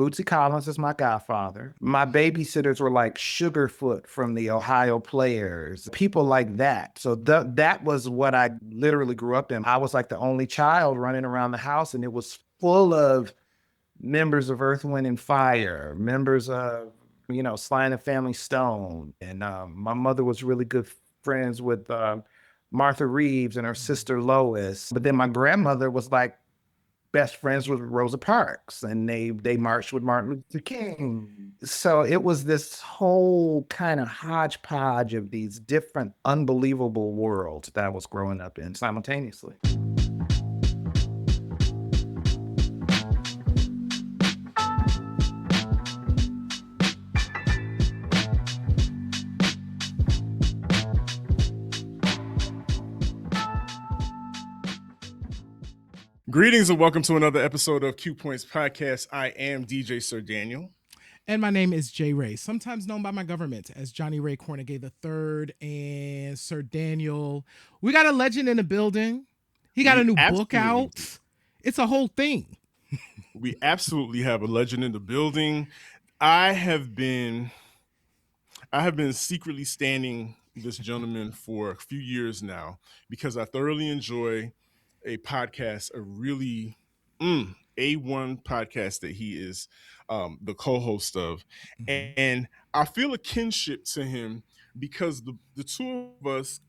Bootsy Collins is my godfather. My babysitters were like Sugarfoot from the Ohio Players, people like that. So that was what I literally grew up in. I was like the only child running around the house, and it was full of members of Earth, Wind, and Fire, members of, Sly and the Family Stone. And my mother was really good friends with Martha Reeves and her sister Lois. But then my grandmother was like best friends with Rosa Parks, and they marched with Martin Luther King. So it was this whole kind of hodgepodge of these different unbelievable worlds that I was growing up in simultaneously. Greetings and welcome to another episode of Q Points Podcast. I am DJ Sir Daniel. And my name is Jay Ray, sometimes known by my government as Johnny Ray Cornegay III and Sir Daniel. We got a legend in the building. He got a new book out. It's a whole thing. We absolutely have a legend in the building. I have been secretly standing this gentleman for a few years now because I thoroughly enjoy a podcast, a really A1 podcast that he is the co-host of. Mm-hmm. And I feel a kinship to him because the two of us,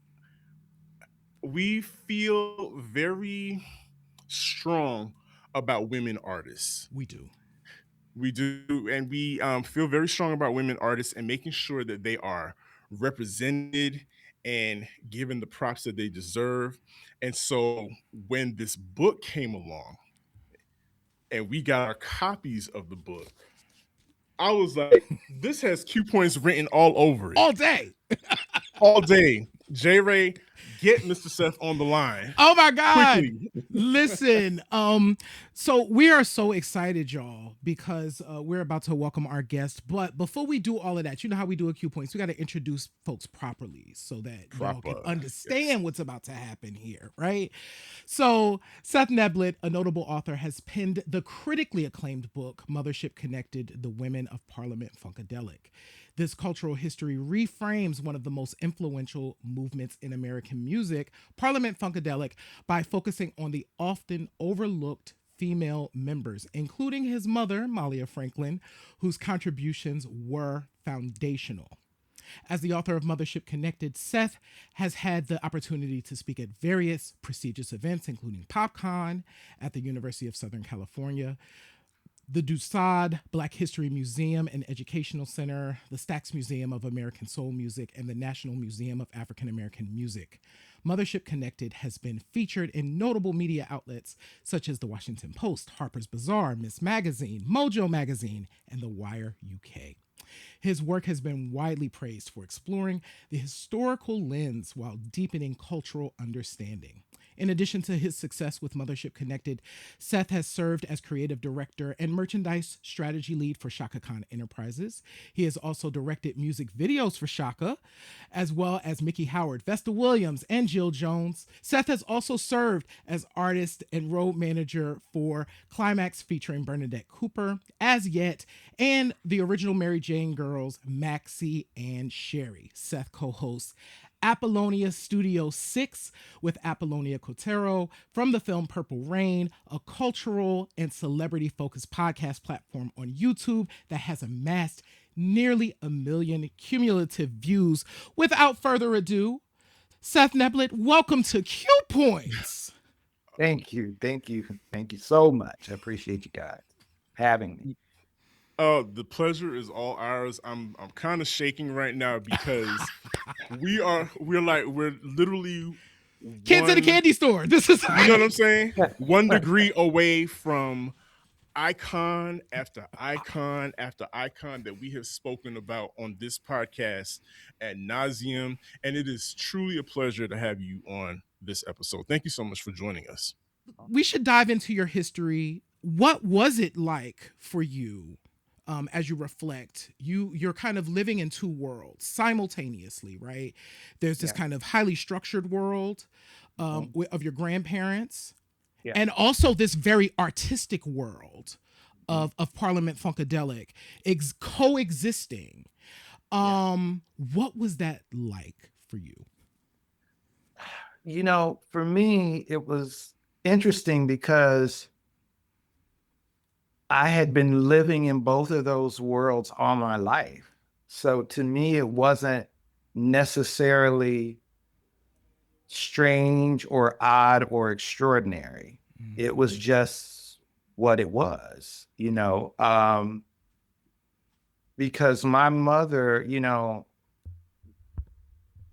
we feel very strong about women artists. We do. And we feel very strong about women artists and making sure that they are represented and given the props that they deserve. And so when this book came along and we got our copies of the book, I was like, this has Q points written all over it. All day. All day. J-Ray, get Mr. Seth on the line. Oh my God. Quickly. Listen, so we are so excited, y'all, because we're about to welcome our guest. But before we do all of that, you know how we do at Q Points, we got to introduce folks properly so that y'all can understand what's about to happen here, right? So Seth Neblett, a notable author, has penned the critically acclaimed book, Mothership Connected, The Women of Parliament-Funkadelic. This cultural history reframes one of the most influential movements in American music, Parliament-Funkadelic, by focusing on the often overlooked female members, including his mother, Mallia Franklin, whose contributions were foundational. As the author of Mothership Connected, Seth has had the opportunity to speak at various prestigious events, including PopCon at the University of Southern California, the Dusad Black History Museum and Educational Center, the Stax Museum of American Soul Music, and the National Museum of African American Music. Mothership Connected has been featured in notable media outlets such as The Washington Post, Harper's Bazaar, Ms. Magazine, Mojo Magazine, and The Wire UK. His work has been widely praised for exploring the historical lens while deepening cultural understanding. In addition to his success with Mothership Connected, Seth has served as creative director and merchandise strategy lead for Chaka Khan Enterprises. He has also directed music videos for Chaka, as well as Mickey Howard, Vesta Williams, and Jill Jones. Seth has also served as artist and road manager for Climax featuring Bernadette Cooper, As Yet, and the original Mary Jane Girls, Maxie and Sherry. Seth co-hosts Apollonia Studio 6 with Apollonia Cotero from the film Purple Rain, a cultural and celebrity-focused podcast platform on YouTube that has amassed nearly 1 million cumulative views. Without further ado, Seth Neblett, welcome to Q Points. Thank you so much. I appreciate you guys having me. The pleasure is all ours. I'm kind of shaking right now because we're literally kids at a candy store. This is, you know what I'm saying? 1 degree away from icon after icon after icon that we have spoken about on this podcast ad nauseum, and it is truly a pleasure to have you on this episode. Thank you so much for joining us. We should dive into your history. What was it like for you? As you reflect, you're kind of living in two worlds simultaneously, right? There's this kind of highly structured world of your grandparents, and also this very artistic world of Parliament-Funkadelic coexisting. What was that like for you? You know, for me, it was interesting because I had been living in both of those worlds all my life. So to me, it wasn't necessarily strange or odd or extraordinary. It was just what it was, because my mother,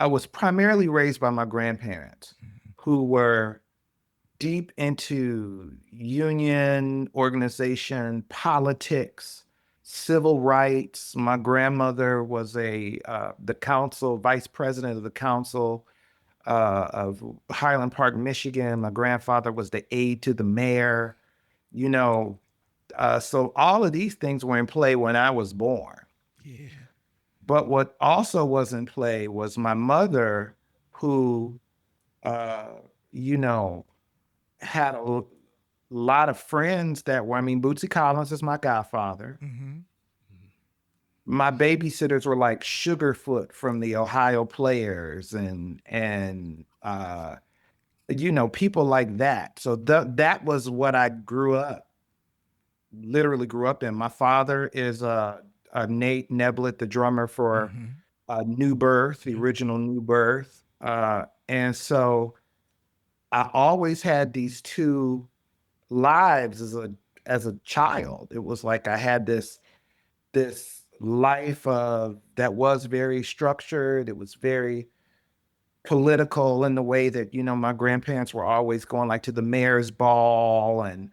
I was primarily raised by my grandparents who were deep into union organization, politics, civil rights. My grandmother was the council, vice president of the council of Highland Park, Michigan. My grandfather was the aide to the mayor, you know. So all of these things were in play when I was born. Yeah. But what also was in play was my mother, who, uh, you know, had a lot of friends that were, I mean, Bootsy Collins is my godfather. Mm-hmm. My babysitters were like Sugarfoot from the Ohio Players and people like that. So that was what I literally grew up in. My father is Nate Neblett, the drummer for Mm-hmm. New Birth, the original New Birth. And so I always had these two lives as a child. It was like I had this life that was very structured. It was very political in the way that my grandparents were always going like to the mayor's ball and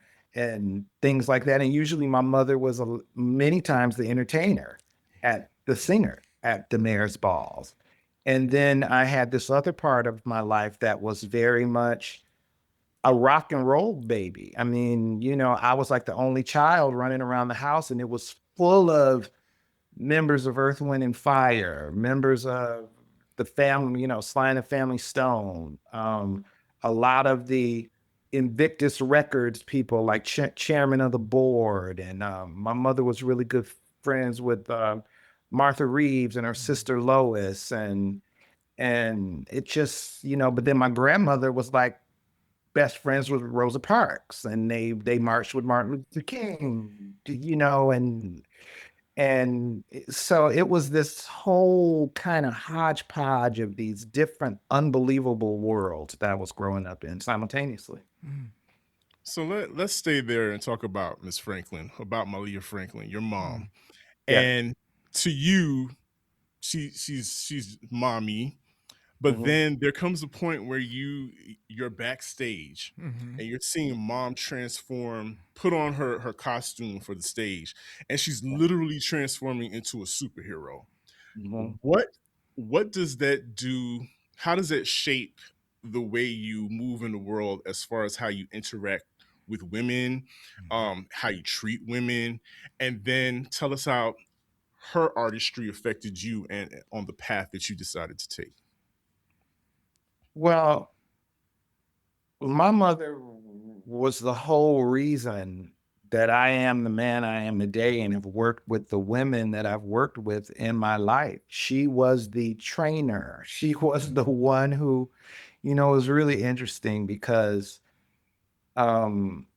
things like that. And usually my mother was many times the entertainer, at the singer at the mayor's balls. And then I had this other part of my life that was very much a rock and roll baby. I mean, I was like the only child running around the house, and it was full of members of Earth, Wind, and Fire, members of the family, Sly and the Family Stone, a lot of the Invictus Records people, like chairman of the board. And my mother was really good friends with Martha Reeves and her sister Lois. And it just, but then my grandmother was like best friends with Rosa Parks, and they marched with Martin Luther King, so it was this whole kind of hodgepodge of these different unbelievable worlds that I was growing up in simultaneously. So let's stay there and talk about Miss Franklin, about Mallia Franklin, your mom. Yeah. And to you, she's mommy, but Mhm. then there comes a point where you're backstage Mm-hmm. and you're seeing mom transform, put on her costume for the stage, and she's literally transforming into a superhero. Mhm. What what does that do? How does it shape the way you move in the world as far as how you interact with women, how you treat women, and then tell us how her artistry affected you and on the path that you decided to take. Well, my mother was the whole reason that I am the man I am today and have worked with the women that I've worked with in my life. She was the trainer. She was the one who, it was really interesting because um,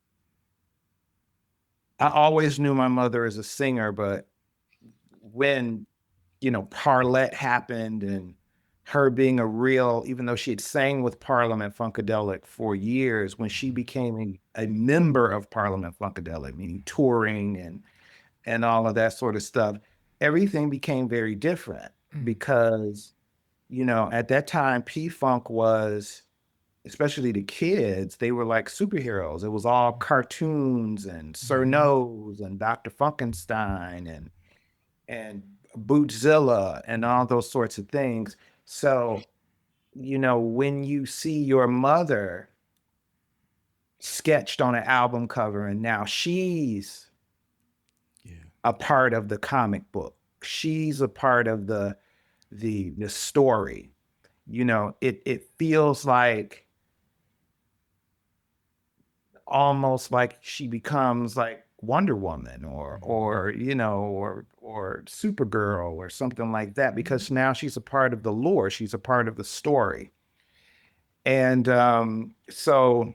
I always knew my mother as a singer, but when, Parlet happened and her being a real, even though she had sang with Parliament Funkadelic for years, when she became a member of Parliament Funkadelic, meaning touring and all of that sort of stuff, everything became very different because, at that time, P-Funk was, especially the kids, they were like superheroes. It was all cartoons and Sir Nose and Dr. Funkenstein and Bootzilla and all those sorts of things. So, when you see your mother sketched on an album cover and now she's Yeah. a part of the comic book, she's a part of the story, it feels like almost like she becomes like Wonder Woman or you know, or Supergirl or something like that, because now she's a part of the lore, she's a part of the story. And so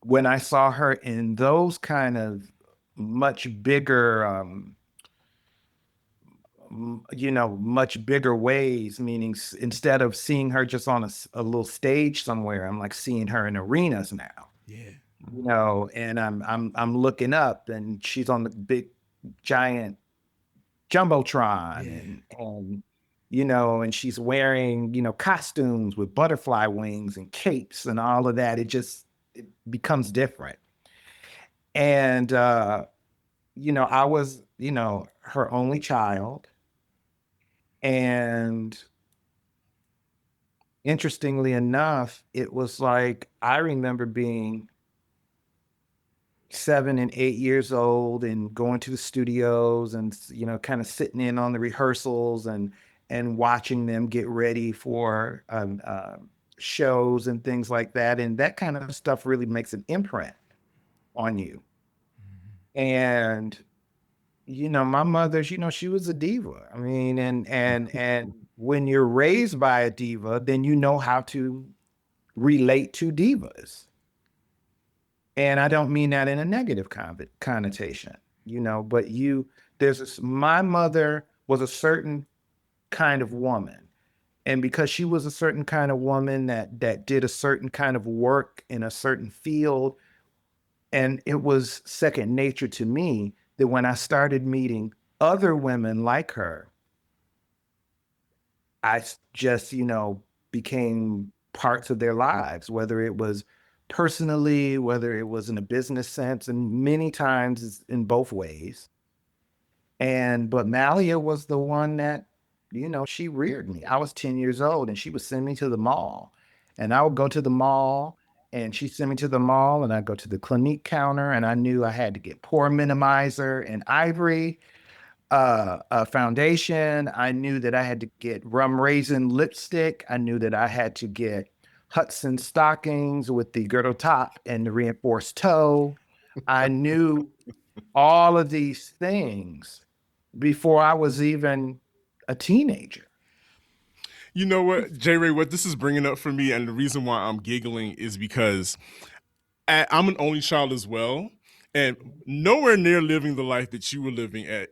when I saw her in those kind of much bigger, you know, much bigger ways, meaning instead of seeing her just on a little stage somewhere, I'm like seeing her in arenas now. Yeah. You know, and I'm looking up, and she's on the big giant jumbotron, Yeah. and you know, and she's wearing, you know, costumes with butterfly wings and capes and all of that. It becomes different. And you know, I was, you know, her only child. And interestingly enough, it was like I remember being 7 and 8 years old and going to the studios and, you know, kind of sitting in on the rehearsals and watching them get ready for shows and things like that. And that kind of stuff really makes an imprint on you. And you know, my mother's, you know, she was a diva. I mean, and when you're raised by a diva, then you know how to relate to divas. And I don't mean that in a negative connotation, you know, but my mother was a certain kind of woman. And because she was a certain kind of woman that did a certain kind of work in a certain field, and it was second nature to me that when I started meeting other women like her, just, you know, became parts of their lives, whether it was personally, whether it was in a business sense, and many times it's in both ways. But Mallia was the one that, you know, she reared me. I was 10 years old and she would send me to the mall. And I would go to the mall and she'd send me to the mall and I'd go to the Clinique counter and I knew I had to get pore minimizer and ivory a foundation. I knew that I had to get rum raisin lipstick. I knew that I had to get Hudson stockings with the girdle top and the reinforced toe. I knew all of these things before I was even a teenager. You know what, J Ray, what this is bringing up for me, and the reason why I'm giggling is because I'm an only child as well, and nowhere near living the life that you were living at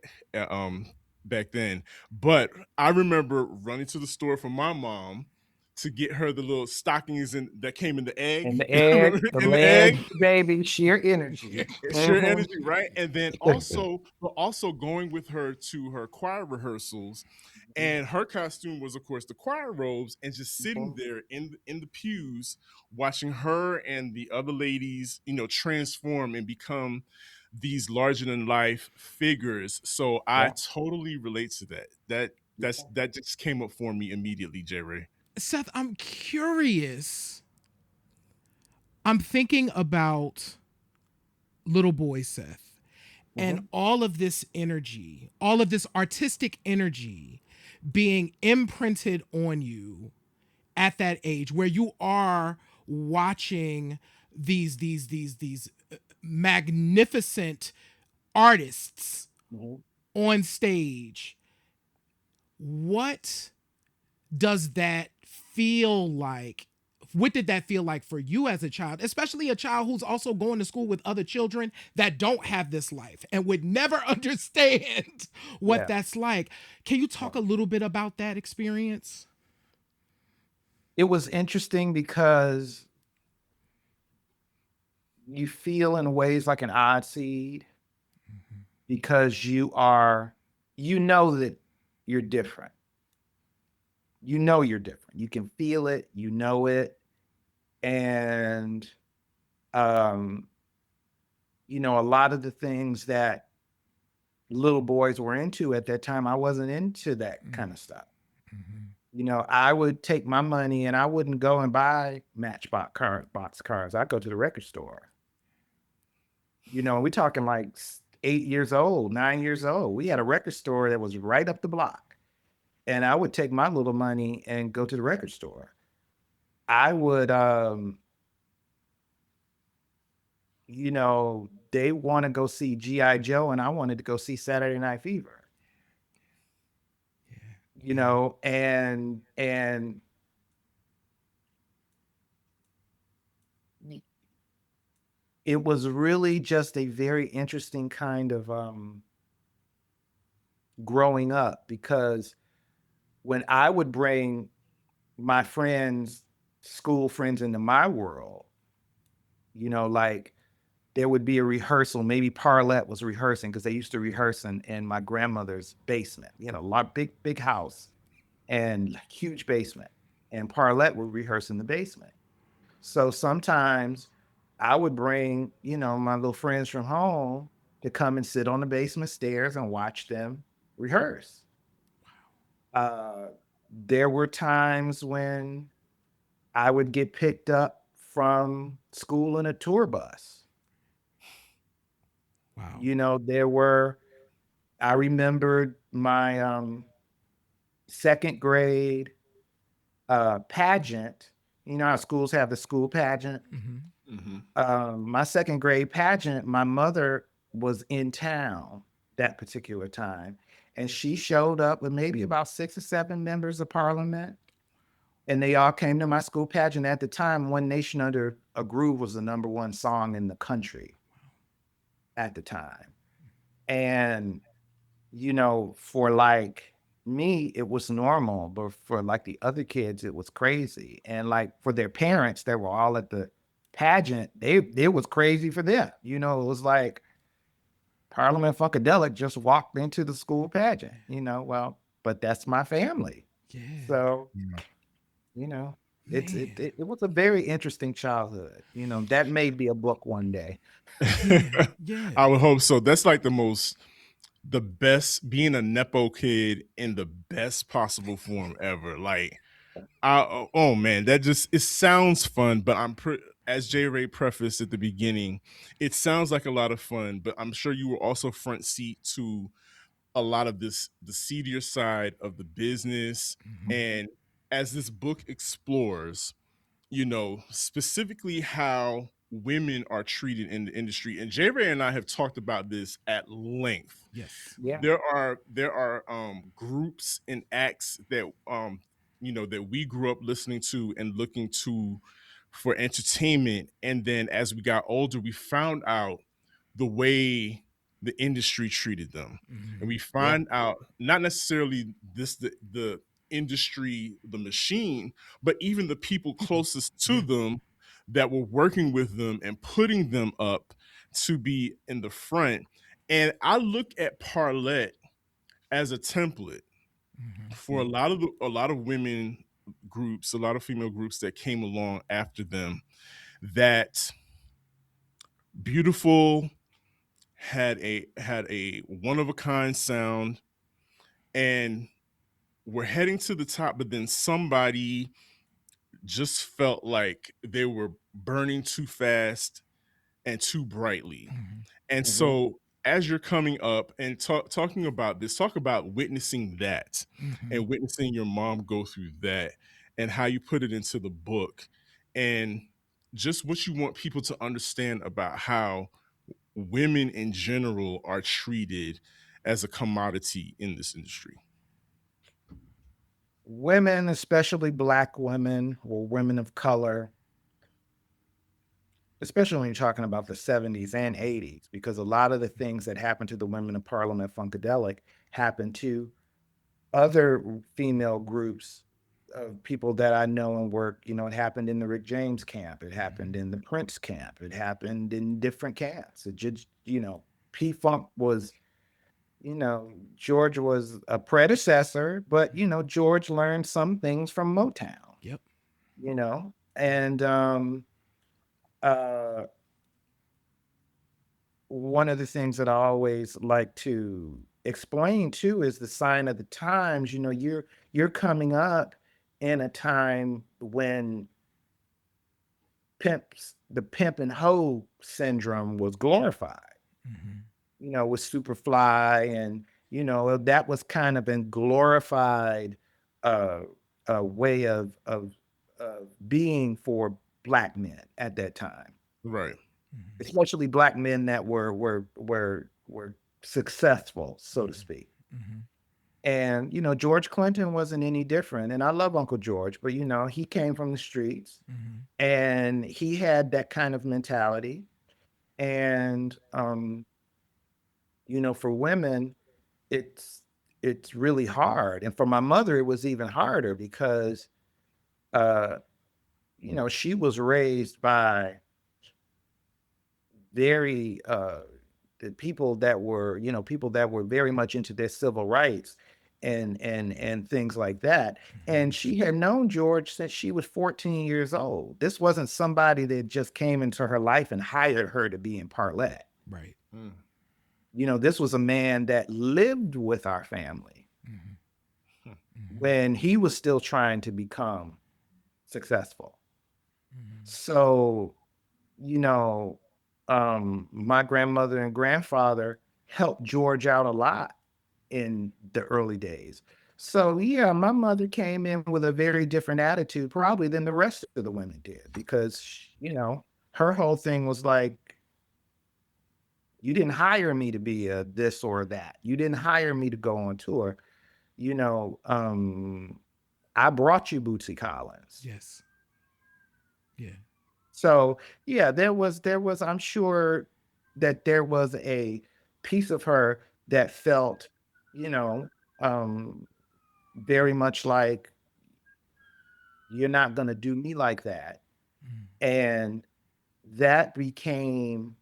back then. But I remember running to the store for my mom to get her the little stockings that came in the And egg. the egg, the In the egg, legs, baby, sheer energy. sheer Mhm. energy, right? And then but also going with her to her choir rehearsals, and her costume was, of course, the choir robes, and just sitting there in the pews, watching her and the other ladies, you know, transform and become these larger than life figures. So I Yeah. totally relate to that. That just came up for me immediately, J Ray. Seth, I'm curious. I'm thinking about little boy Seth and Mhm. all of this energy, all of this artistic energy being imprinted on you at that age where you are watching these magnificent artists Mhm. on stage. What does that feel like? What did that feel like for you as a child, especially a child who's also going to school with other children that don't have this life and would never understand what Yeah. that's like? Can you talk a little bit about that experience? It was interesting because you feel in ways like an odd seed because you know that you're different. You know you're different. You can feel it, you know it. And um, you know, a lot of the things that little boys were into at that time, I wasn't into that kind of stuff. You know, I would take my money and I wouldn't go and buy box cars. I'd go to the record store. You know, we're talking like 8 years old, 9 years old. We had a record store that was right up the block. And I would take my little money and go to the record store. I would you know, they want to go see G.I. Joe, and I wanted to go see Saturday Night Fever. You know, and it was really just a very interesting kind of growing up, because when I would bring my friends, school friends into my world, you know, like there would be a rehearsal. Maybe Parlet was rehearsing because they used to rehearse in my grandmother's basement, you know, big house and huge basement. And Parlet would rehearse in the basement. So sometimes I would bring, you know, my little friends from home to come and sit on the basement stairs and watch them rehearse. Uh, there were times when I would get picked up from school in a tour bus. Wow. You know, I remembered my second grade pageant. You know how schools have the school pageant? Mm-hmm. My second grade pageant, my mother was in town that particular time, and she showed up with maybe about 6 or 7 members of parliament, and they all came to my school pageant. At the time, One Nation Under a Groove was the #1 song in the country at the time. And, you know, for like me, it was normal, but for like the other kids, it was crazy. And like for their parents that were all at the pageant, it was crazy for them. You know, it was like Parliament-Funkadelic just walked into the school pageant, you know, well, but that's my family. Yeah. So, you know, Man. it was a very interesting childhood. You know, that may be a book one day. Yeah. I would hope so. That's like the best, being a Nepo kid in the best possible form ever. Like, oh man, that just, it sounds fun, but as J Ray prefaced at the beginning, it sounds like a lot of fun, but I'm sure you were also front seat to a lot of the seedier side of the business. And as this book explores, you know, specifically how women are treated in the industry, and J Ray and I have talked about this at length. Yes. Yeah. There are groups and acts that you know, that we grew up listening to and looking to for entertainment, and then as we got older we found out the way the industry treated them, and we Yeah. find out not necessarily the industry, the machine, but even the people closest to them that were working with them and putting them up to be in the front. And I look at Parlet as a template for a lot of women groups, a lot of female groups that came along after them, that beautiful, had a one of a kind sound, and we're heading to the top, but then somebody just felt like they were burning too fast and too brightly. And Mhm. so as you're coming up and talking about this, talk about witnessing that and witnessing your mom go through that, and how you put it into the book, and just what you want people to understand about how women in general are treated as a commodity in this industry. Women, especially Black women or women of color, especially when you're talking about the 70s and 80s, because a lot of the things that happened to the women of Parliament-Funkadelic happened to other female groups of people that I know and work. You know, it happened in the Rick James camp. It happened in the Prince camp. It happened in different camps. It just, you know, P-Funk was, you know, George was a predecessor, but, you know, George learned some things from Motown, Yep. you know, and uh, one of the things that I always like to explain too is the sign of the times. You know, you're coming up in a time when the pimp and hoe syndrome was glorified. You know, with Superfly, and you know that was kind of an glorified uh, way of being for Black men at that time. Right. especially black men that were successful, so to speak. And George Clinton wasn't any different. And I love Uncle George, but he came from the streets and he had that kind of mentality. And for women, it's it's really hard. And for my mother, it was even harder because uh, she was raised by very the people that were very much into their civil rights and things like that. And she had known George since she was 14 years old. This wasn't somebody that just came into her life and hired her to be in Parlet. Right. This was a man that lived with our family when he was still trying to become successful. So, you know, my grandmother and grandfather helped George out a lot in the early days. So, yeah, my mother came in with a very different attitude, probably than the rest of the women did, because, her whole thing was like, you didn't hire me to be a this or that. You didn't hire me to go on tour. You know, I brought you Bootsy Collins. Yes. Yeah. So yeah, there was I'm sure that there was a piece of her that felt, you know, um, very much like you're not gonna do me like that. And that became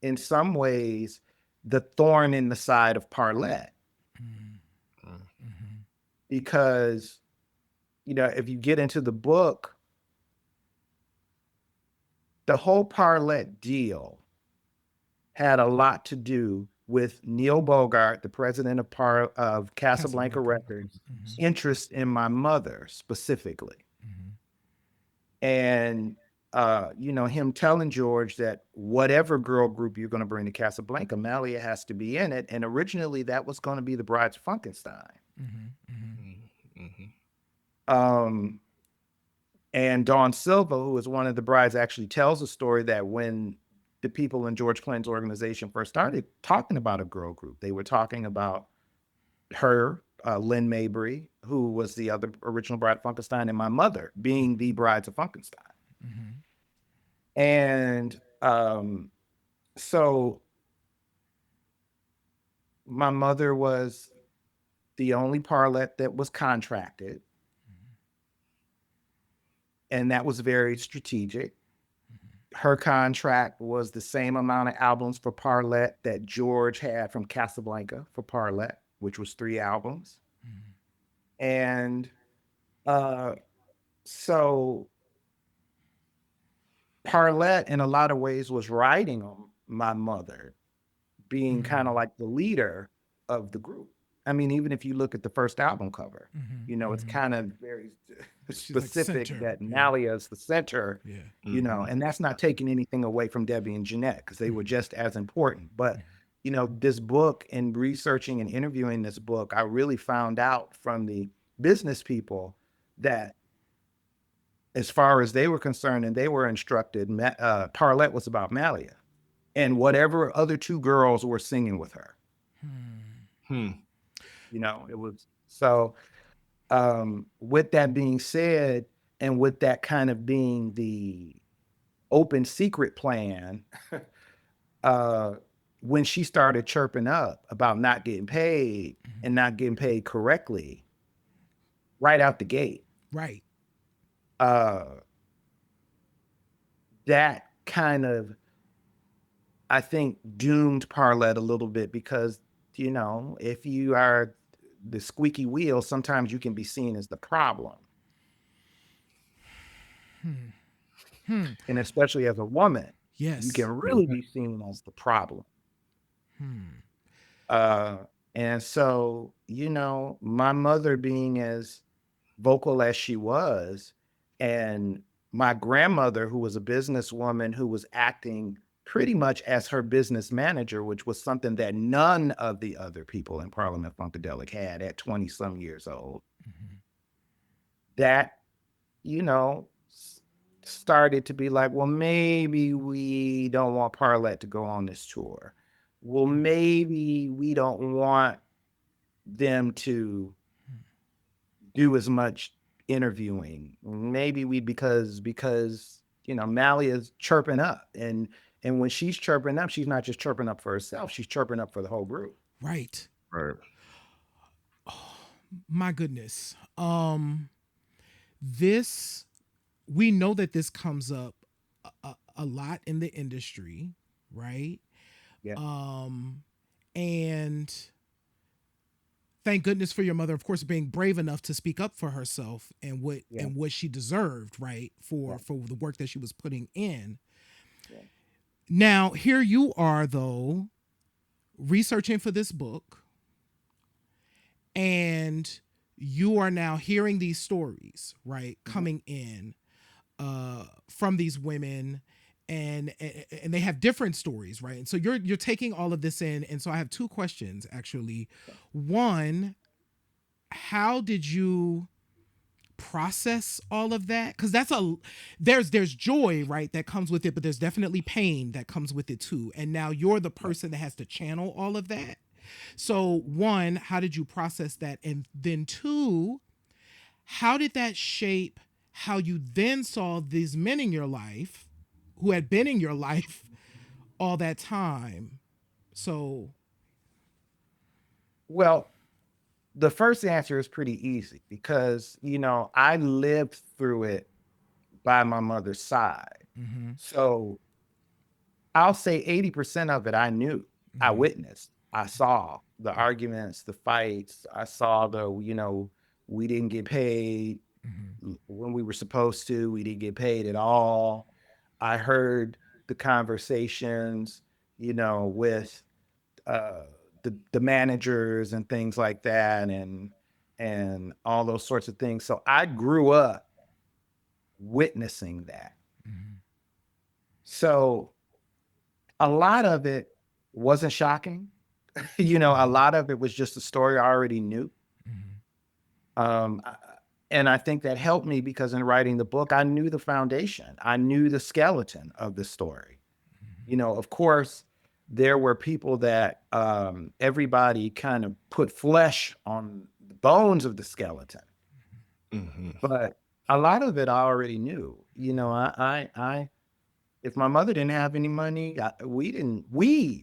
in some ways the thorn in the side of Parlet because if you get into the book, the whole Parlet deal had a lot to do with Neil Bogart, the president of Casablanca Records, interest in my mother specifically. And him telling George that whatever girl group you're going to bring to Casablanca, Mallia has to be in it. And originally that was going to be the Brides of Funkenstein. Um, and Dawn Silva, who is one of the brides, actually tells a story that when the people in George Clinton's organization first started talking about a girl group, they were talking about her, Lynn Mabry, who was the other original Bride of Funkenstein, and my mother being the Brides of Funkenstein. And so my mother was the only Parlet that was contracted. And that was very strategic. Her contract was the same amount of albums for Parlet that George had from Casablanca for Parlet, which was 3 albums. And so Parlet, in a lot of ways, was riding on my mother being kind of like the leader of the group. I mean, even if you look at the first album cover, it's kind of very specific center, that yeah. Mallia is the center, Yeah. and that's not taking anything away from Debbie and Jeanette because they were just as important. But, this book and researching and interviewing this book, I really found out from the business people that as far as they were concerned and they were instructed, Parlet was about Mallia and whatever other 2 girls were singing with her. It was so with that being said, and with that kind of being the open secret plan, when she started chirping up about not getting paid and not getting paid correctly right out the gate, Right. that kind of, I think, doomed Parlet a little bit because, if you are the squeaky wheel, sometimes you can be seen as the problem. And especially as a woman, Yes. you can really be seen as the problem. And so, my mother being as vocal as she was, and my grandmother, who was a businesswoman who was acting pretty much as her business manager, which was something that none of the other people in Parliament-Funkadelic had at 20 some years old. That, started to be like, well, maybe we don't want Parlet to go on this tour. Well, maybe we don't want them to do as much interviewing. Maybe we because Mallia's chirping up, and when she's chirping up, she's not just chirping up for herself, she's chirping up for the whole group. Right. Right. Oh, my goodness. This, we know that this comes up a lot in the industry, right? Yeah. And thank goodness for your mother, of course, being brave enough to speak up for herself and Yeah. what she deserved, right? For Yeah. for the work that she was putting in. Yeah. Now, here you are though, researching for this book, and you are now hearing these stories, right? Coming in from these women, and they have different stories, right? And so you're taking all of this in, and so I have two questions actually. One, how did you process all of that? Because there's joy, right, that comes with it, but there's definitely pain that comes with it too, and now you're the person that has to channel all of that. So one, how did you process that? And then two, how did that shape how you then saw these men in your life who had been in your life all that time? So, Well, the first answer is pretty easy because, I lived through it by my mother's side. mhm, So I'll say 80% of it I knew. I mhm, witnessed. I saw the arguments, the fights. I saw we didn't get paid mhm, when we were supposed to. We didn't get paid at all. I heard the conversations, with uh, the managers and things like that, and all those sorts of things. So I grew up witnessing that. mhm, So a lot of it wasn't shocking. A mhm, lot of it was just a story I already knew. mhm, Um, I- and I think that helped me because in writing the book, I knew the foundation. I knew the skeleton of the story. Of course, there were people that everybody kind of put flesh on the bones of the skeleton, Mm-hmm. but a lot of it I already knew. If my mother didn't have any money, we didn't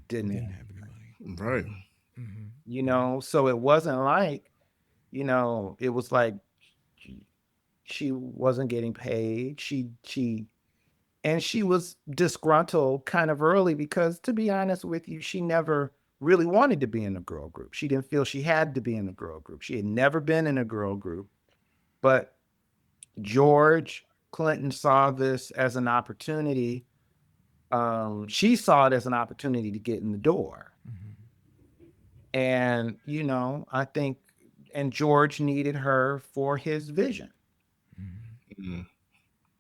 didn't have have any money. Right. Mhm, so it wasn't like, it was like she she wasn't getting paid. She was disgruntled kind of early because, to be honest with you, she never really wanted to be in a girl group. She didn't feel she had to be in a girl group. She had never been in a girl group, but George Clinton saw this as an opportunity. She saw it as an opportunity to get in the door. mhm, And, I think, and George needed her for his vision. mhm, Mm-hmm.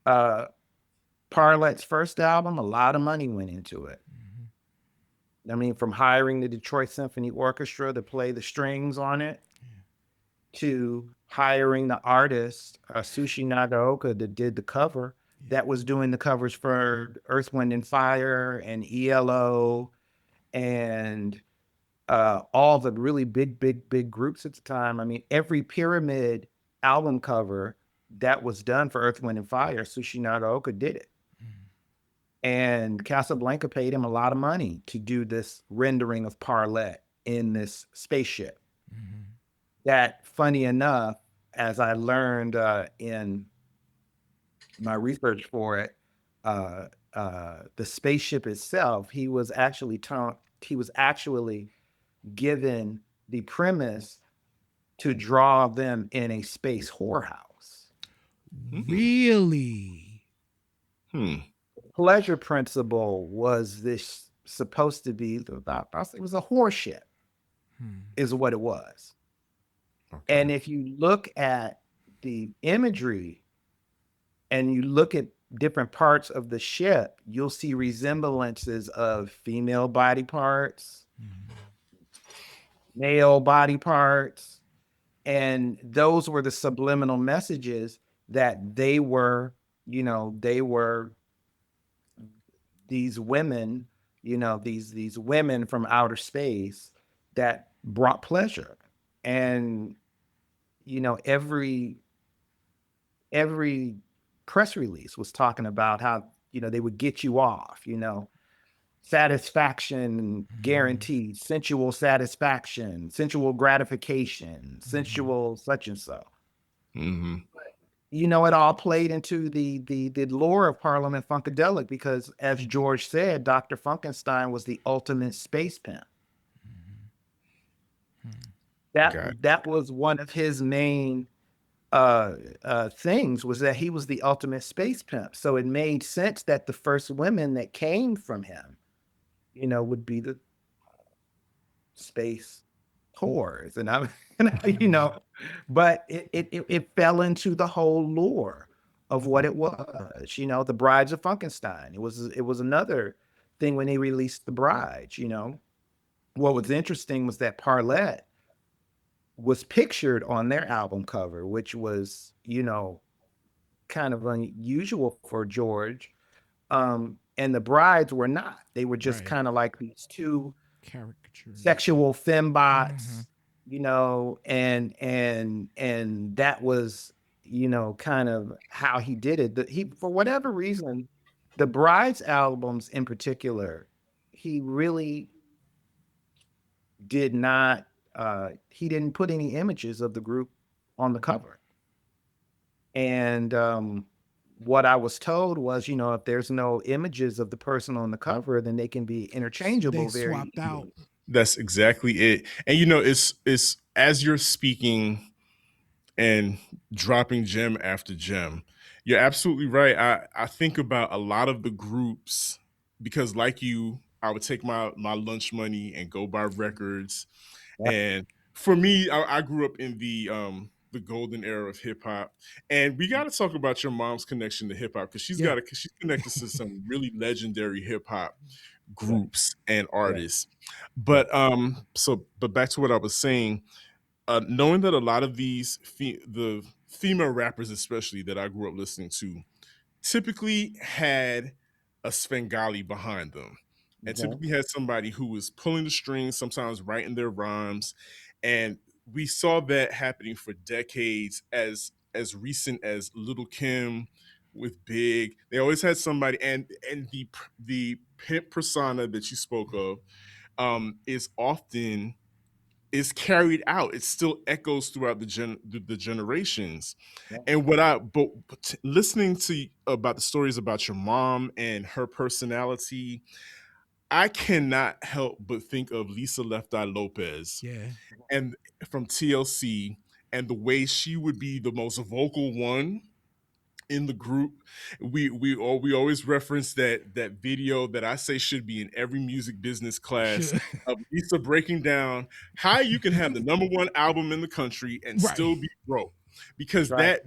Uh, Parlet's first album, a lot of money went into it. mhm, I mean, from hiring the Detroit Symphony Orchestra to play the strings on it, to hiring the artist, Sushi Nagaoka, that did the cover, yeah, that was doing the covers for Earth, Wind, and Fire and ELO and all the really big, big, big groups at the time. I mean, every Pyramid album cover that was done for Earth, Wind, and Fire, Sushi Nagaoka did it. mhm, And Casablanca paid him a lot of money to do this rendering of Parlet in this spaceship. mhm, That, funny enough, as I learned in my research for it, uh, the spaceship itself, he was actually given the premise to draw them in a space whorehouse. really? Hmm. Pleasure Principle was this supposed to be it was a horse ship, Hmm, is what it was. Okay. And if you look at the imagery and you look at different parts of the ship, you'll see resemblances of female body parts, mhm, male body parts, and those were the subliminal messages that they were they were these women, these women from outer space that brought pleasure. And, every press release was talking about how, they would get you off, satisfaction guaranteed, sensual satisfaction, sensual gratification, sensual such and so. Mm-hmm. It all played into the lore of Parliament Funkadelic because, as George said, Dr. Funkenstein was the ultimate space pimp. Got it. That was one of his main things, was that he was the ultimate space pimp. So it made sense that the first women that came from him, would be the space whores. But it fell into the whole lore of what it was. The Brides of Funkenstein. It was another thing when they released the Brides. What was interesting was that Parlet was pictured on their album cover, which was, kind of unusual for George. And the brides were not. They were just Right. kind of like these two Caricatures. sexual fembots, and that was, kind of how he did it. He, for whatever reason, the brides albums in particular, he really did not. He didn't put any images of the group on the cover. And what I was told was, if there's no images of the person on the cover, then they can be interchangeable They very swapped out. easily. That's exactly it. And it's as you're speaking and dropping gem after gem, you're absolutely right. I think about a lot of the groups because, like you, I would take my lunch money and go buy records. Yep. And for me, I grew up in the golden era of hip hop. And we got to talk about your mom's connection to hip hop because Yeah. she's connected to some really legendary hip hop Yeah. groups and Yeah. artists. But back to what I was saying, knowing that a lot of the female rappers, especially that I grew up listening to, typically had a Svengali behind them, and Okay. typically had somebody who was pulling the strings, sometimes writing their rhymes, and we saw that happening for decades. As recent as Little Kim with Big, they always had somebody, and the pimp persona that you spoke of is often is carried out. It still echoes throughout the generations. Yeah. And listening to about the stories about your mom and her personality, I cannot help but think of Lisa Left Eye Lopez Yeah. and from TLC, and the way she would be the most vocal one in the group. We always reference that video that I say should be in every music business class Should. of Lisa breaking down how you can have the number one album in the country and Right. still be broke, That's because right.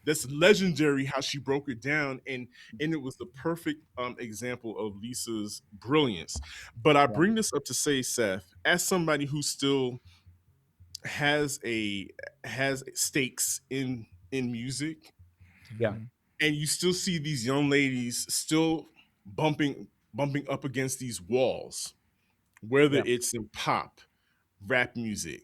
that's legendary how she broke it down, and it was the perfect example of Lisa's brilliance. But I Yeah. bring this up to say, Seth, as somebody who still has stakes in music, Yeah. and you still see these young ladies still bumping up against these walls, whether Yeah. it's in pop, rap music.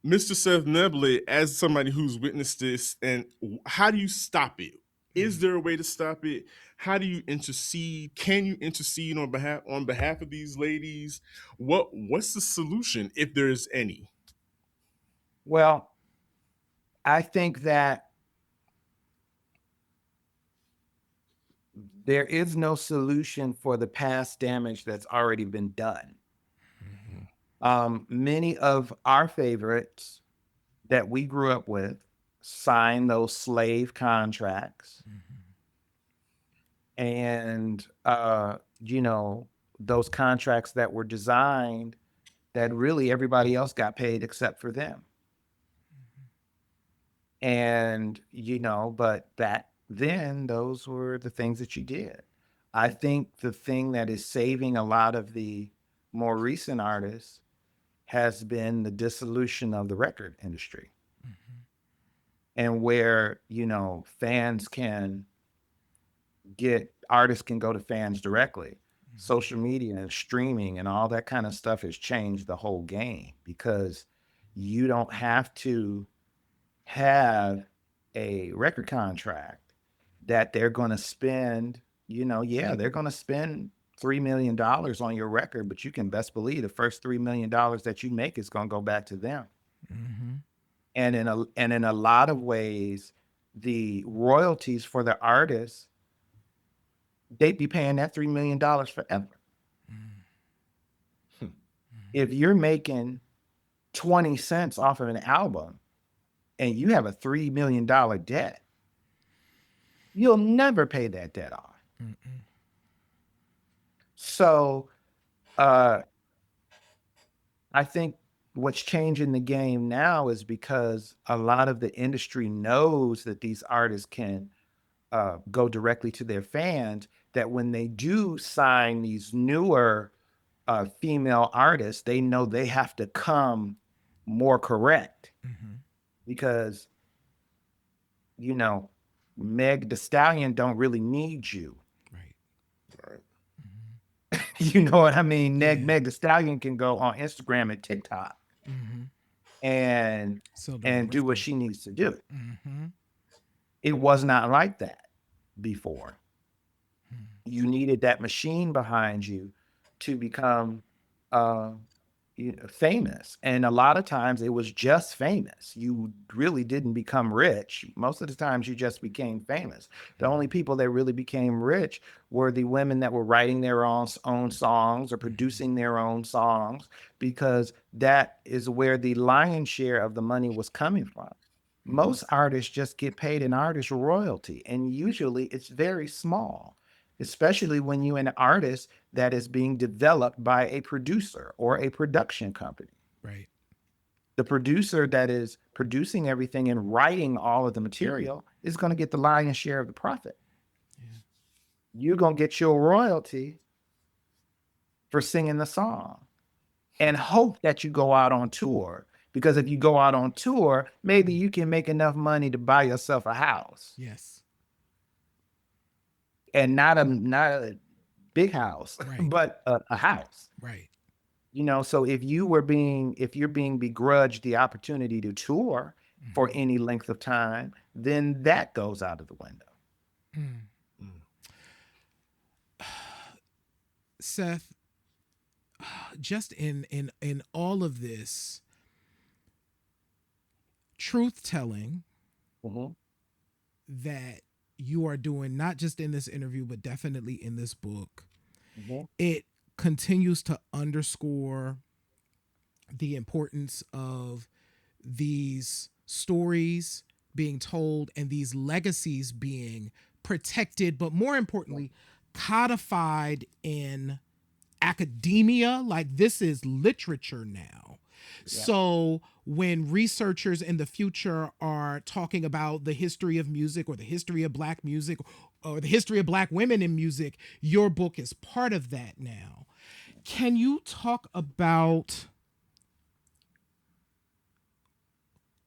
Mr. Seth Neblett, as somebody who's witnessed this, and how do you stop it? Is there a way to stop it? How do you intercede? Can you intercede on behalf of these ladies? What's the solution, if there is any? Well, I think that there is no solution for the past damage that's already been done. Many of our favorites that we grew up with signed those slave contracts, and those contracts that were designed that really everybody else got paid except for them. And but back then those were the things that you did. I think the thing that is saving a lot of the more recent artists has been the dissolution of the record industry. and where, artists can go to fans directly. Social media and streaming and all that kind of stuff has changed the whole game, because you don't have to have a record contract that they're going to spend, they're going to spend $3 million on your record, but you can best believe the first $3 million that you make is going to go back to them. Mm-hmm. And in a lot of ways, the royalties for the artists, they'd be paying that $3 million forever. Hmm. If you're making 20 cents off of an album and you have a $3 million debt, you'll never pay that debt off. Mm-mm. So I think what's changing the game now is because a lot of the industry knows that these artists can go directly to their fans, that when they do sign these newer female artists, they know they have to come more correct, Mm-hmm. because, Meg the Stallion don't really need you. Right. Right. Mm-hmm. You know what I mean? Yeah. Meg the Stallion can go on Instagram and TikTok Mm-hmm. and So do what she needs to do. Mm-hmm. It was not like that before. Mm-hmm. You needed that machine behind you to become uh, famous. And a lot of times it was just famous. You really didn't become rich. Most of the times you just became famous. The only people that really became rich were the women that were writing their own songs or producing their own songs, because that is where the lion's share of the money was coming from. Most artists just get paid an artist royalty, and usually it's very small, especially when you're an artist that is being developed by a producer or a production company. Right. The producer that is producing everything and writing all of the material is going to get the lion's share of the profit. Yeah. You're going to get your royalty for singing the song and hope that you go out on tour. Because if you go out on tour, maybe you can make enough money to buy yourself a house, Yes. and not a big house, Right. but a house. Right. So if you're being begrudged the opportunity to tour for Mm-hmm. any length of time, then that goes out of the window. Mm. Mm. Seth, just in all of this truth telling Mhm. that you are doing, not just in this interview but definitely in this book, Mhm. it continues to underscore the importance of these stories being told and these legacies being protected, but more importantly, codified in academia. Like, this is literature now. Yeah. So when researchers in the future are talking about the history of music or the history of black music or the history of black women in music, your book is part of that now. Can you talk about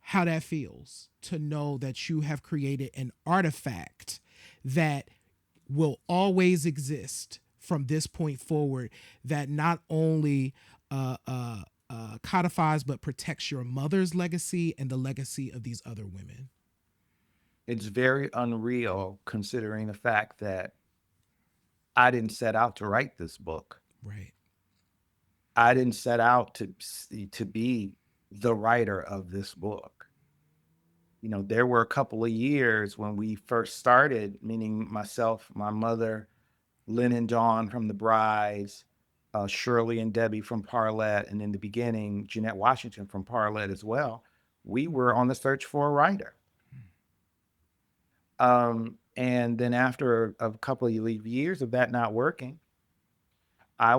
how that feels to know that you have created an artifact that will always exist from this point forward, that not only codifies but protects your mother's legacy and the legacy of these other women? It's very unreal, considering the fact that I didn't set out to write this book. Right. I didn't set out to be the writer of this book. There were a couple of years when we first started, meaning myself, my mother, Lynn and Dawn from The Brides, Shirley and Debbie from Parlet, and in the beginning, Jeanette Washington from Parlet as well. We were on the search for a writer. And then after a couple of years of that not working, I'd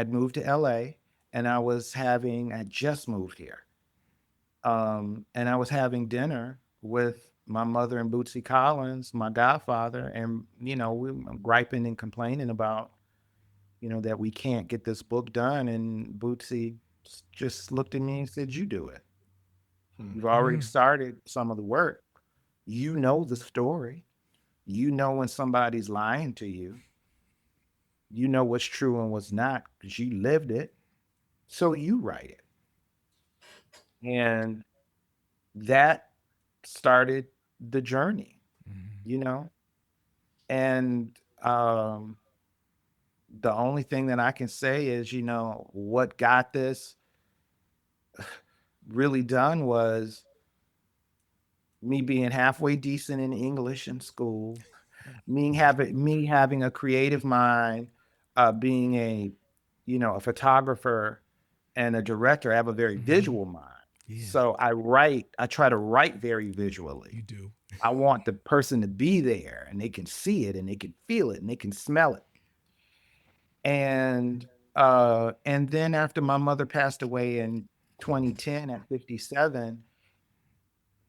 moved to LA, and I just moved here. And I was having dinner with my mother and Bootsy Collins, my godfather, and we were griping and complaining about, that we can't get this book done. And Bootsy just looked at me and said, "You do it." Hmm. You've already started some of the work. You know the story. You know when somebody's lying to you. You know what's true and what's not because you lived it. So you write it. And that started the journey, you know? And the only thing that I can say is, what got this really done was me being halfway decent in English in school, me having a creative mind, being a photographer and a director. I have a very visual mind. Yeah, So I try to write very visually. you do. I want the person to be there and they can see it and they can feel it and they can smell it. And then after my mother passed away in 2010 at 57,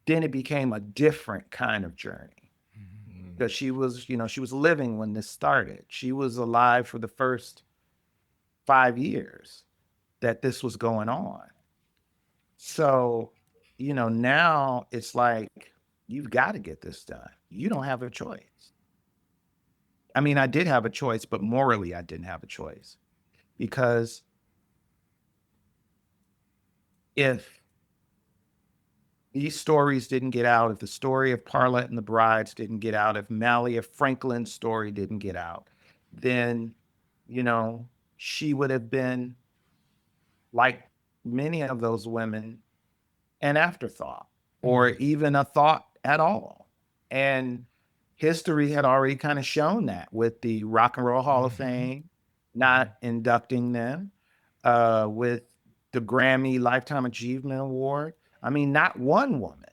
then it became a different kind of journey because she was living when this started. She was alive for the first 5 years that this was going on. So, now it's like you've got to get this done. You don't have a choice. I mean, I did have a choice, but morally I didn't have a choice because if these stories didn't get out, if the story of Parlet and the Brides didn't get out, if Mallia Franklin's story didn't get out, then, you know, she would have been, like many of those women, an afterthought or even a thought at all. And history had already kind of shown that with the Rock and Roll Hall of Fame not inducting them, with the Grammy Lifetime Achievement Award. I mean, not one woman.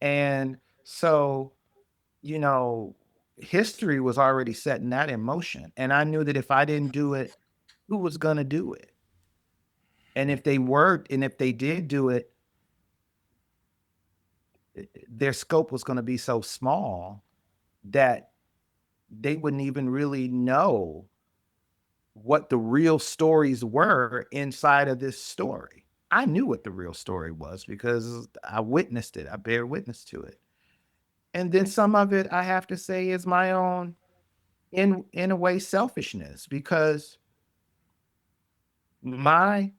And so, you know, history was already setting that in motion. And I knew that if I didn't do it, who was going to do it? And if they did do it, their scope was going to be so small that they wouldn't even really know what the real stories were inside of this story. I knew what the real story was because I witnessed it. I bear witness to it. And then some of it, I have to say, is my own, in a way, selfishness, because my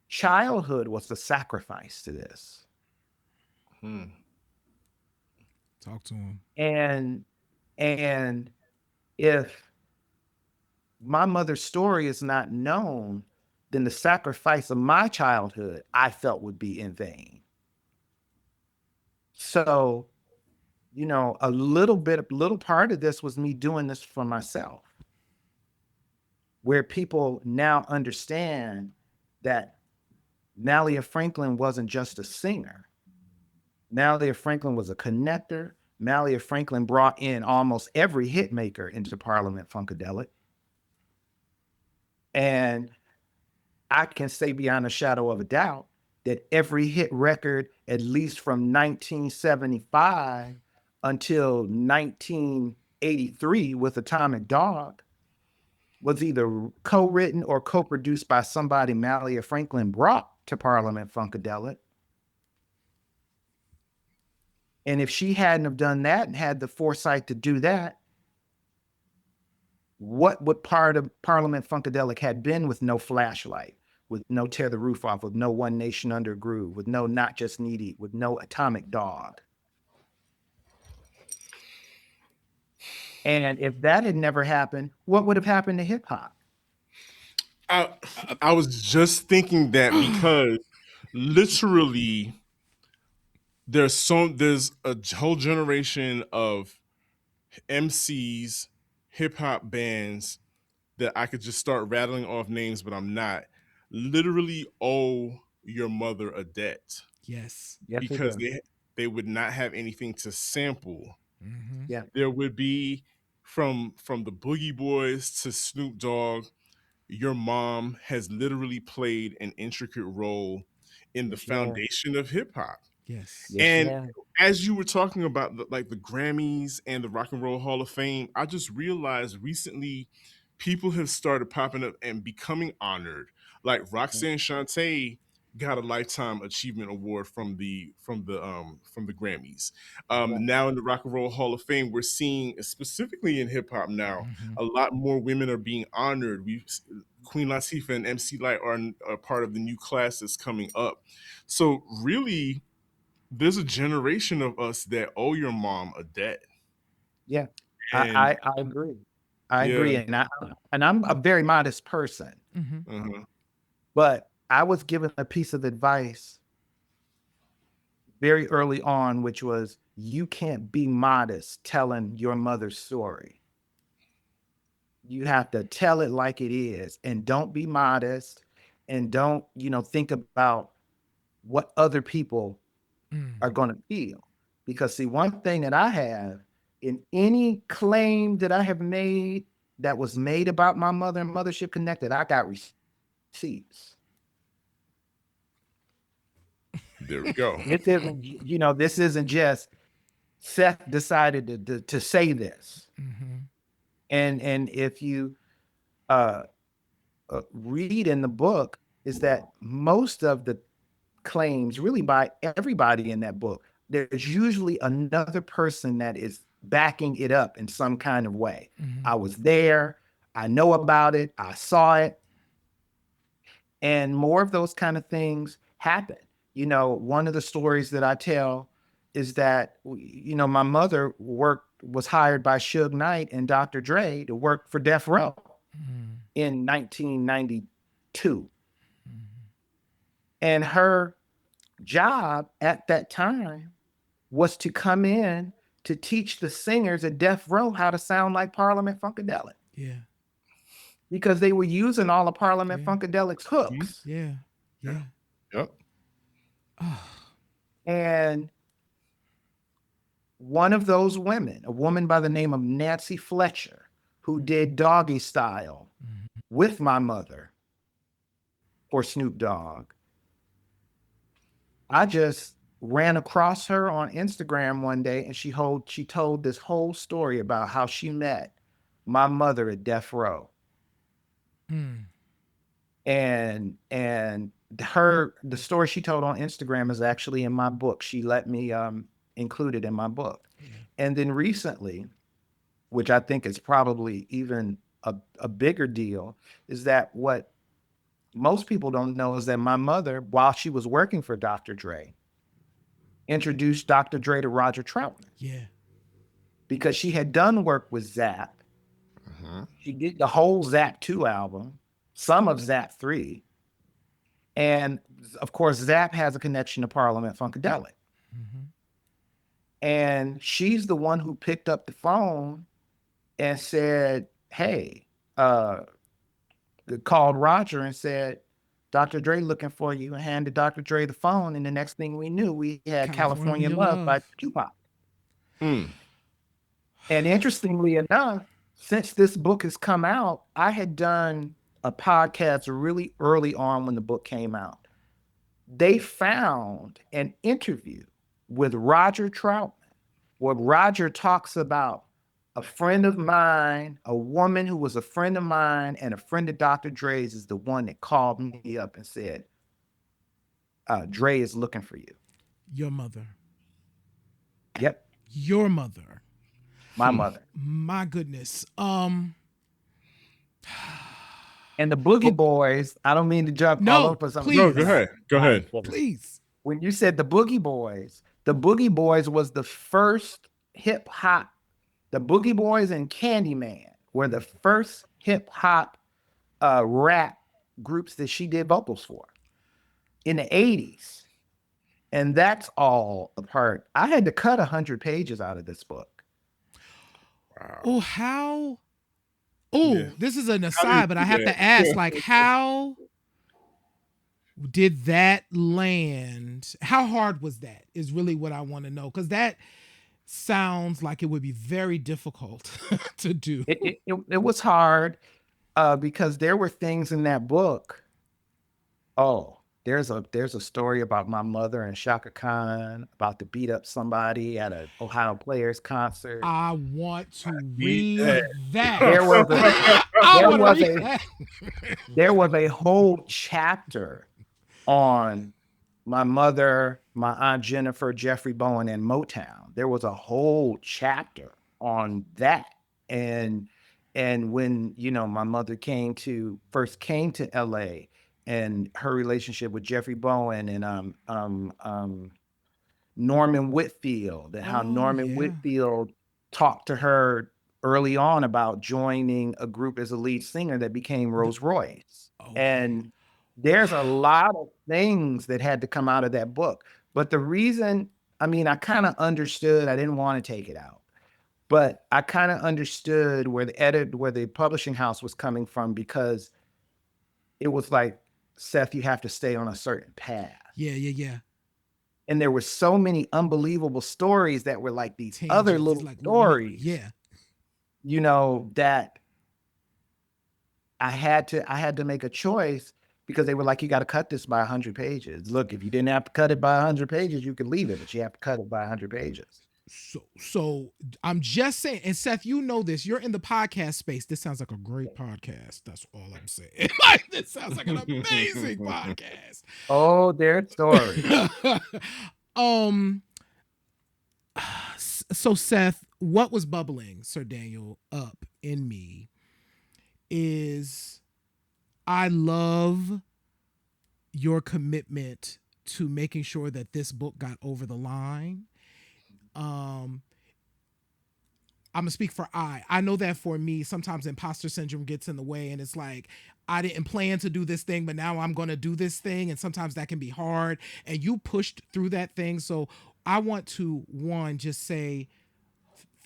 childhood was a sacrifice to this. Hmm. Talk to him. And if my mother's story is not known, then the sacrifice of my childhood I felt would be in vain. So, a little part of this was me doing this for myself, where people now understand that Mallia Franklin wasn't just a singer. Mallia Franklin was a connector. Mallia Franklin brought in almost every hit maker into Parliament-Funkadelic. And I can say beyond a shadow of a doubt that every hit record, at least from 1975 until 1983 with Atomic Dog, was either co-written or co-produced by somebody Mallia Franklin brought to Parliament-Funkadelic. And if she hadn't have done that and had the foresight to do that, what would part of Parliament-Funkadelic had been with no flashlight, with no Tear the Roof Off, with no One Nation Under Groove, with no Not Just Needy, with no Atomic Dog? And if that had never happened, what would have happened to hip hop? I I was just thinking that because literally there's a whole generation of MCs, hip hop bands that I could just start rattling off names, but I'm not. Literally owe your mother a debt Yes. Yes, they because do. they would not have anything to sample. Mm-hmm. Yeah. There would be from the Boogie Boys to Snoop Dogg. Your mom has literally played an intricate role in the Yes, she has. foundation of hip hop. Yes. Yes, she And has. as you were talking about the Grammys and the Rock and Roll Hall of Fame, I just realized recently people have started popping up and becoming honored. Like Roxanne Shante got a lifetime achievement award from the Grammys. Right. Now in the Rock and Roll Hall of Fame, we're seeing, specifically in hip hop now, a lot more women are being honored. Queen Latifah and MC Lyte are part of the new class that's coming up. So really, there's a generation of us that owe your mom a debt. Yeah, And I agree. I yeah, agree, and I'm a very modest person, uh-huh. but I was given a piece of advice very early on, which was you can't be modest telling your mother's story. You have to tell it like it is, and don't be modest, and don't, think about what other people are going to feel. Because see, one thing that I have in any claim that I have made that was made about my mother and Mothership Connected, I got receipts. There we go. This isn't just Seth decided to say this. And if you uh, read in the book, is that most of the claims, really by everybody in that book, there's usually another person that is backing it up in some kind of way. I was there, I know about it, I saw it, and more of those kind of things happen. One of the stories that I tell is that my mother was hired by Suge Knight and Dr. Dre to work for Death Row in 1992. And her job at that time was to come in to teach the singers at Death Row how to sound like Parliament-Funkadelic. Yeah. Because they were using all of Parliament-Funkadelic's hooks. Yeah. Yep. And one of those women, a woman by the name of Nancy Fletcher, who did Doggy Style with my mother for Snoop Dogg, I just ran across her on Instagram one day, and she told this whole story about how she met my mother at Death Row. And the story she told on Instagram is actually in my book. She let me include it in my book. And then recently, which I think is probably even a bigger deal, is that what most people don't know is that my mother, while she was working for Dr. Dre, introduced Dr. Dre to Roger Troutman. Yeah. Because she had done work with Zapp. She did the whole Zapp 2 album, some of Zapp 3. And of course, Zapp has a connection to Parliament-Funkadelic. And she's the one who picked up the phone and said, hey, called Roger and said, Dr. Dre looking for you, and handed Dr. Dre the phone. And the next thing we knew, we had California Love by Tupac. And interestingly enough, since this book has come out, I had done a podcast really early on when the book came out. They found an interview with Roger Troutman, where Roger talks about a friend of mine, a woman who was a friend of mine and a friend of Dr. Dre's, is the one that called me up and said, Dre is looking for you. Your mother. Yep. Your mother. My mother. My goodness. And the Boogie Boys, I don't mean to jump all over something. Please. No, go ahead. Please. When you said the Boogie Boys was the first hip hop. The Boogie Boys and Candyman were the first hip hop rap groups that she did vocals for in the 80s. And that's all a part. I had to cut 100 pages out of this book. Wow. Oh, how? Oh, this is an aside, but I have to ask, like, how did that land? How hard was that? Is really what I want to know, because that sounds like it would be very difficult to do. It was hard because there were things in that book. Oh, there's a story about my mother and Shaka Khan about to beat up somebody at an Ohio Players concert. I want to read that. There was a whole chapter on my mother, my Aunt Jennifer, Jeffrey Bowen, and Motown. There was a whole chapter on that. And when, my mother first came to LA, and her relationship with Jeffrey Bowen and Norman Whitfield, and how Oh Norman yeah. Whitfield talked to her early on about joining a group as a lead singer that became Rolls Royce. Okay. And there's a lot of things that had to come out of that book. But the reason, I kind of understood, I didn't want to take it out, but I kind of understood where the publishing house was coming from, because it was like, Seth, you have to stay on a certain path. Yeah. And there were so many unbelievable stories that were like these other Tangents, little like stories, yeah. That I had to make a choice, because they were like, you got to cut this by 100 pages. Look, if you didn't have to cut it by 100 pages, you could leave it, but you have to cut it by 100 pages. So I'm just saying, and Seth, you know this. You're in the podcast space. This sounds like a great podcast. That's all I'm saying. Like, this sounds like an amazing podcast. Oh, their story. So Seth, what was bubbling, Sir Daniel, up in me is I love your commitment to making sure that this book got over the line. I'm gonna speak for I know that for me, sometimes imposter syndrome gets in the way, and it's like, I didn't plan to do this thing, but now I'm gonna do this thing, and sometimes that can be hard, and you pushed through that thing. So I want to, one, just say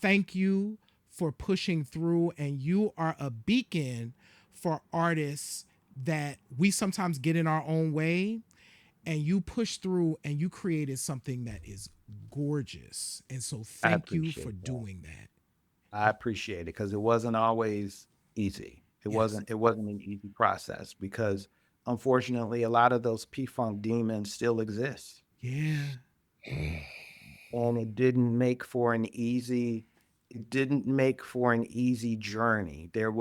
thank you for pushing through, and you are a beacon for artists that we sometimes get in our own way, and you push through and you created something that is gorgeous. And so thank you for doing that. I appreciate it, because it wasn't always easy. It wasn't an easy process, because unfortunately a lot of those P-Funk demons still exist. Yeah. And it didn't make for an easy journey. There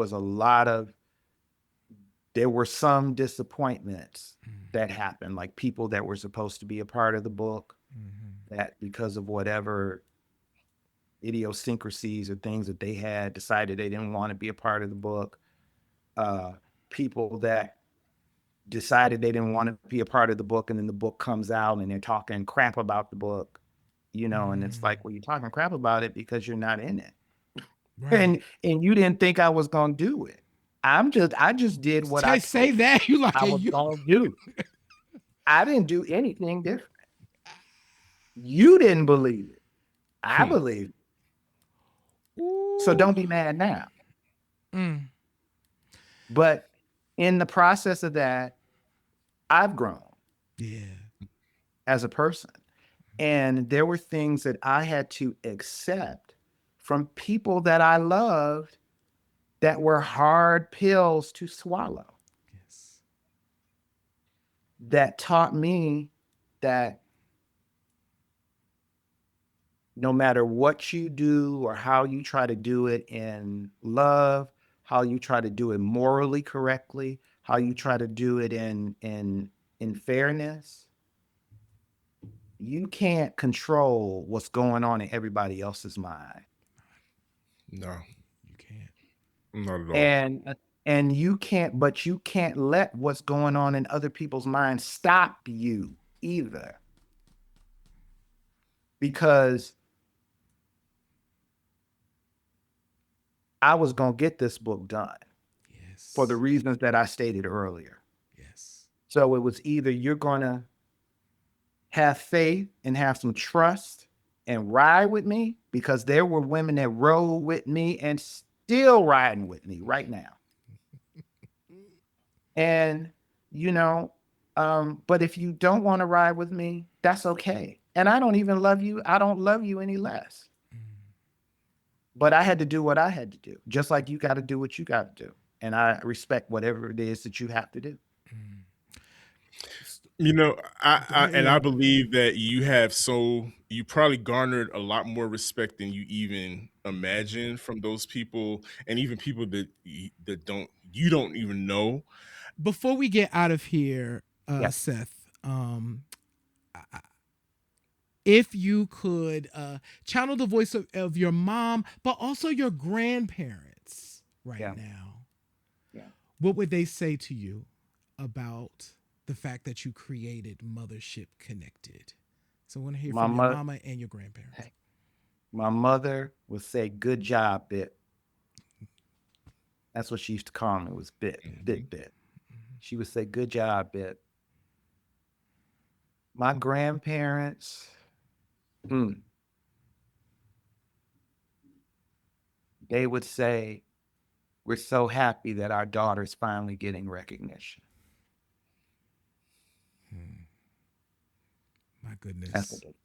were some disappointments that happened, like people that were supposed to be a part of the book, that because of whatever idiosyncrasies or things that they had, decided they didn't want to be a part of the book. People that decided they didn't want to be a part of the book, and then the book comes out and they're talking crap about the book, and it's like, well, you're talking crap about it because you're not in it. Right. And you didn't think I was gonna do it. I just did what I say that. You like I was you. gonna do. I didn't do anything different. You didn't believe it. I believe it. So don't be mad now. But in the process of that, I've grown as a person. And there were things that I had to accept from people that I loved that were hard pills to swallow. Yes. That taught me that no matter what you do or how you try to do it in love, how you try to do it morally correctly, how you try to do it in fairness, you can't control what's going on in everybody else's mind. No, You can't. not at all. And you can't let what's going on in other people's minds stop you either. Because I was going to get this book done. Yes. For the reasons that I stated earlier. Yes. So it was either you're going to have faith and have some trust and ride with me, because there were women that rode with me and still riding with me right now. And, but if you don't want to ride with me, that's okay. And I don't even love you. I don't love you any less. But I had to do what I had to do, just like you got to do what you got to do. And I respect whatever it is that you have to do. I believe that you probably garnered a lot more respect than you even imagine from those people, and even people that you don't even know. Before we get out of here, Yes. Seth, If you could channel the voice of your mom, but also your grandparents right now, what would they say to you about the fact that you created Mothership Connected? So I want to hear from your mama and your grandparents. My mother would say, "Good job, Bit." That's what she used to call me, was Bit. She would say, "Good job, Bit." My grandparents, they would say, "We're so happy that our daughter's finally getting recognition." My goodness. That's what they say.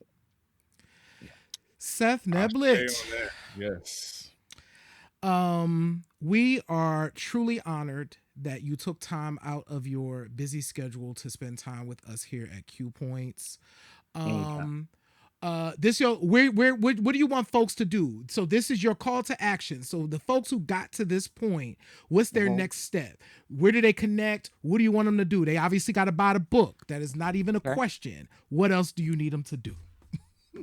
Seth Neblett. Yes. We are truly honored that you took time out of your busy schedule to spend time with us here at Q Points. What do you want folks to do? So this is your call to action. So the folks who got to this point, what's their next step? Where do they connect? What do you want them to do? They obviously got to buy the book. That is not even a question. What else do you need them to do?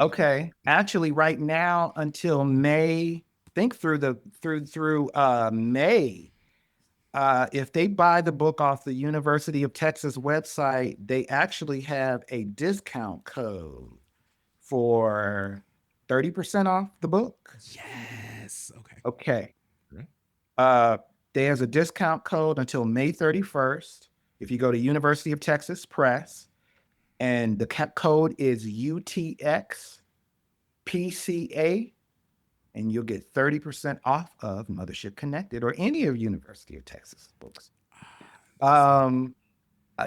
Okay. Actually, right now until May, think through May. If they buy the book off the University of Texas website, they actually have a discount code for 30% off the book. Yes. Okay. There's a discount code until May 31st. If you go to University of Texas Press, and the code is UTXPCA, and you'll get 30% off of Mothership Connected or any of University of Texas books.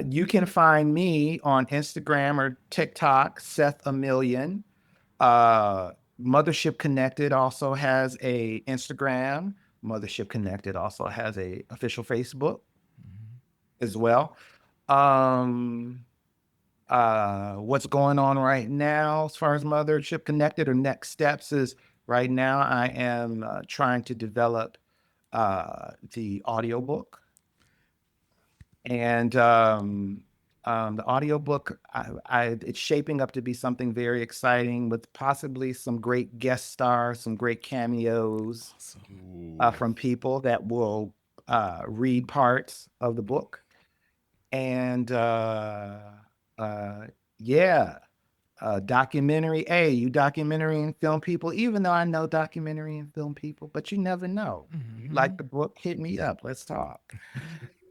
You can find me on Instagram or TikTok, Seth A Million. Mothership Connected also has a Instagram. Mothership Connected also has a official Facebook as well. What's going on right now as far as Mothership Connected or next steps is right now I am trying to develop the audiobook. And the audiobook, it's shaping up to be something very exciting with possibly some great guest stars, some great cameos from people that will read parts of the book. And documentary. Hey, you documentary and film people, even though I know documentary and film people, but you never know. You like the book, hit me up. Let's talk.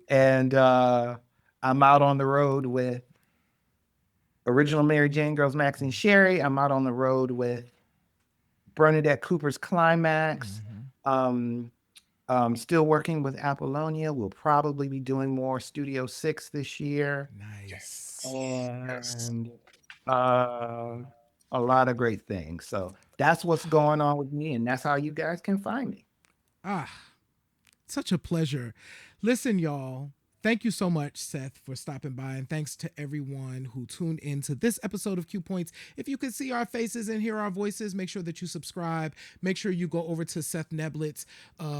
And I'm out on the road with Original Mary Jane Girls, Maxine Sherry. I'm out on the road with Bernadette Cooper's Climax. Still working with Apollonia. We'll probably be doing more Studio 6 this year. Nice. And a lot of great things. So that's what's going on with me, and that's how you guys can find me. Such a pleasure. Listen, y'all. Thank you so much, Seth, for stopping by. And thanks to everyone who tuned in to this episode of Q Points. If you can see our faces and hear our voices, make sure that you subscribe. Make sure you go over to Seth Neblett's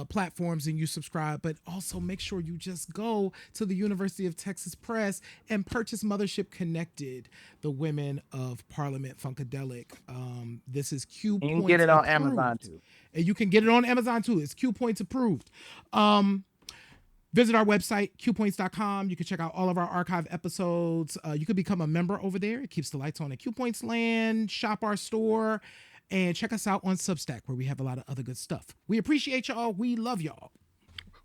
platforms and you subscribe. But also make sure you just go to the University of Texas Press and purchase Mothership Connected, the Women of Parliament-Funkadelic. This is Q Points. You can get it on approved. Amazon too. And you can get it on Amazon too. It's Q Points approved. Visit our website, qpoints.com. You can check out all of our archive episodes. You can become a member over there. It keeps the lights on at Q Points Land. Shop our store. And check us out on Substack, where we have a lot of other good stuff. We appreciate y'all. We love y'all.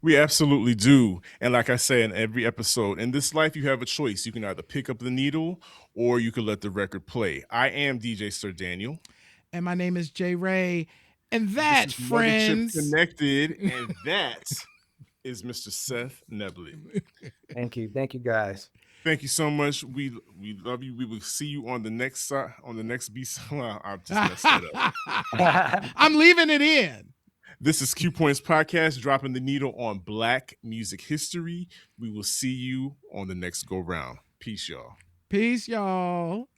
We absolutely do. And like I say in every episode, in this life, you have a choice. You can either pick up the needle or you can let the record play. I am DJ Sir Daniel. And my name is Jay Ray. And that, friends... Mothership Connected. And that... is Mr. Seth Neblett. Thank you. Thank you, guys. Thank you so much. We love you. We will see you on the next B side. I just messed it up. I'm leaving it in. This is Q Points Podcast, dropping the needle on Black music history. We will see you on the next go round. Peace, y'all. Peace, y'all.